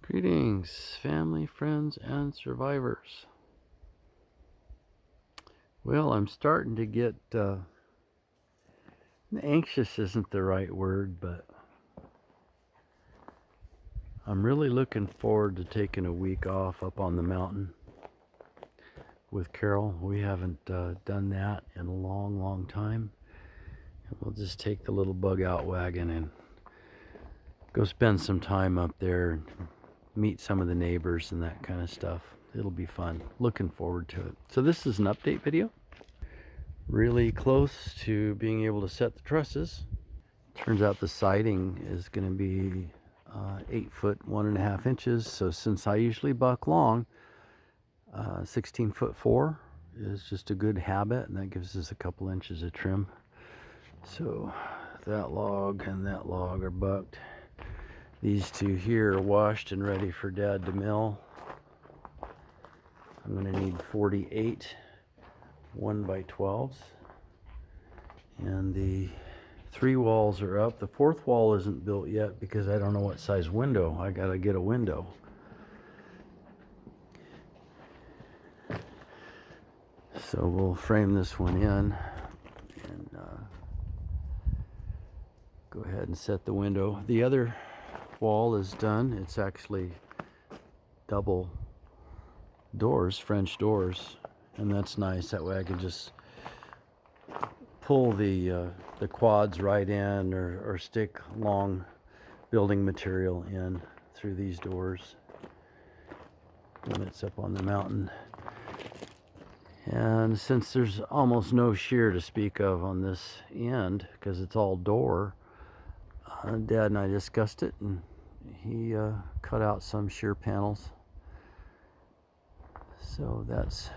Greetings, family, friends, and survivors. Well, I'm starting to get anxious isn't the right word, but I'm really looking forward to taking a week off up on the mountain with Carol. We haven't done that in a long, long time. And we'll just take the little bug out wagon and go spend some time up there and meet some of the neighbors and that kind of stuff. It'll be fun. Looking forward to it. So this is an update video. Really close to being able to set the trusses. Turns out the siding is going to be 8 foot 1.5 inches. So since I usually buck long, 16 foot 4 is just a good habit, and that gives us a couple inches of trim. So that log and that log are bucked. These two here are washed and ready for Dad to mill. I'm going to need 48 1x12s, and the 3 walls are up. The 4th wall isn't built yet because I don't know what size window. I gotta get a window. So we'll frame this one in and go ahead and set the window. The other wall is done. It's actually double doors, French doors, and that's nice. That way I can just pull the quads right in, or stick long building material in through these doors when it's up on the mountain. And since there's almost no shear to speak of on this end because it's all door, Dad and I discussed it, and he cut out some shear panels. So that's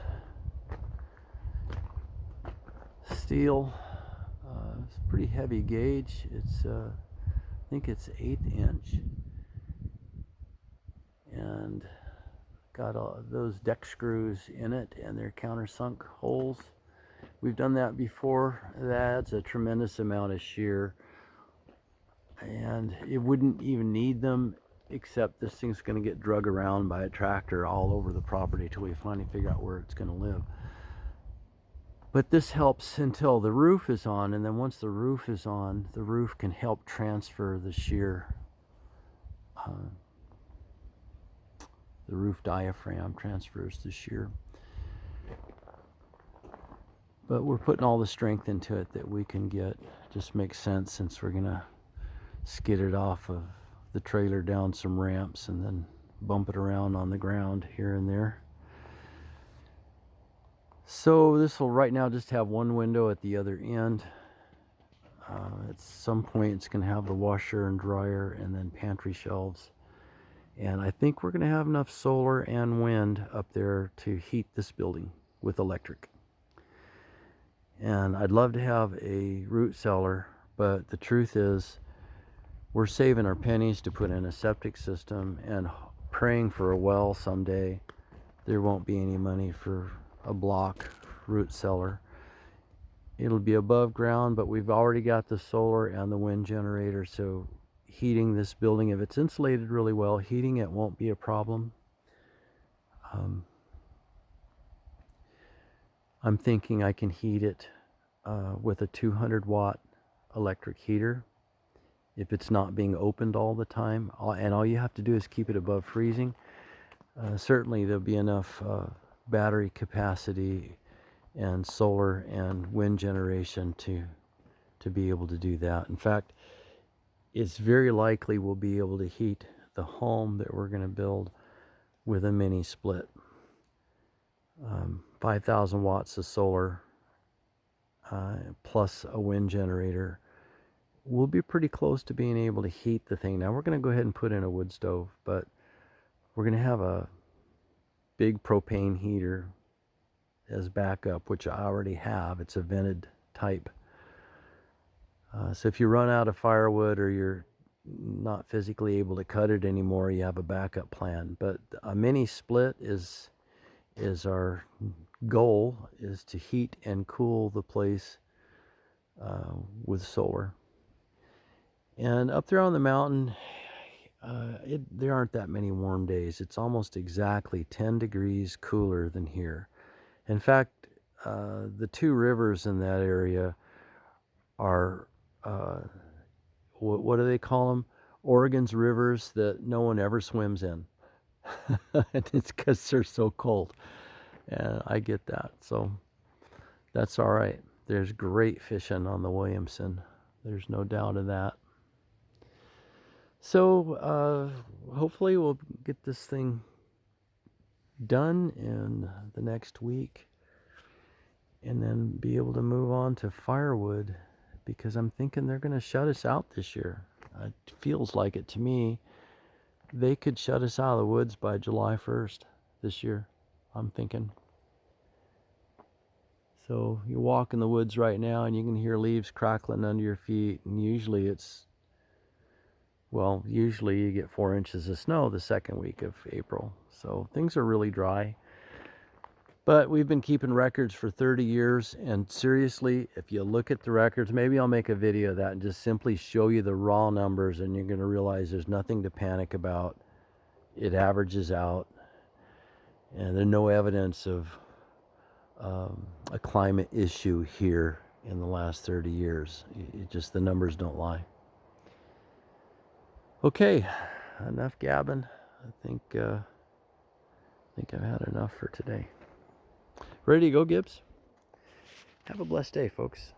steel. It's a pretty heavy gauge. It's I think it's 1/8 inch, and got all those deck screws in it, and they're countersunk holes. We've done that before. That adds a tremendous amount of shear, and it wouldn't even need them, except this thing's going to get drug around by a tractor all over the property till we finally figure out where it's going to live. But this helps until the roof is on, and then once the roof is on, the roof can help transfer the shear. The roof diaphragm transfers the shear. But we're putting all the strength into it that we can get. Just makes sense since we're gonna skid it off of the trailer down some ramps and then bump it around on the ground here and there. So this will right now just have one window at the other end. At some point it's going to have the washer and dryer and then pantry shelves. And I think we're going to have enough solar and wind up there to heat this building with electric. And I'd love to have a root cellar, but the truth is we're saving our pennies to put in a septic system and praying for a well someday. There won't be any money for a block root cellar. It'll be above ground, but we've already got the solar and the wind generator, so heating this building, if it's insulated really well, heating it won't be a problem. I'm thinking I can heat it with a 200 watt electric heater if it's not being opened all the time, and all you have to do is keep it above freezing. Certainly there'll be enough battery capacity and solar and wind generation to be able to do that. In fact, it's very likely we'll be able to heat the home that we're going to build with a mini split. 5,000 watts of solar plus a wind generator. We'll be pretty close to being able to heat the thing. Now we're going to go ahead and put in a wood stove, but we're going to have a big propane heater as backup, which I already have. It's a vented type. So if you run out of firewood or you're not physically able to cut it anymore, you have a backup plan. But a mini split is our goal, is to heat and cool the place with solar. And up there on the mountain, there aren't that many warm days. It's almost exactly 10 degrees cooler than here. In fact, the two rivers in that area are, what do they call them? Oregon's rivers that no one ever swims in. It's because they're so cold. And I get that. So that's all right. There's great fishing on the Williamson. There's no doubt of that. So hopefully we'll get this thing done in the next week and then be able to move on to firewood, because I'm thinking they're going to shut us out this year. It feels like it to me. They could shut us out of the woods by July 1st this year, I'm thinking. So you walk in the woods right now and you can hear leaves crackling under your feet, and usually you get 4 inches of snow the second week of April. So things are really dry. But we've been keeping records for 30 years, and seriously, if you look at the records, maybe I'll make a video of that and just simply show you the raw numbers, and you're going to realize there's nothing to panic about. It averages out, and there's no evidence of a climate issue here in the last 30 years. The numbers don't lie. Okay, enough gabbing. I think I've had enough for today. Ready to go, Gibbs? Have a blessed day, folks.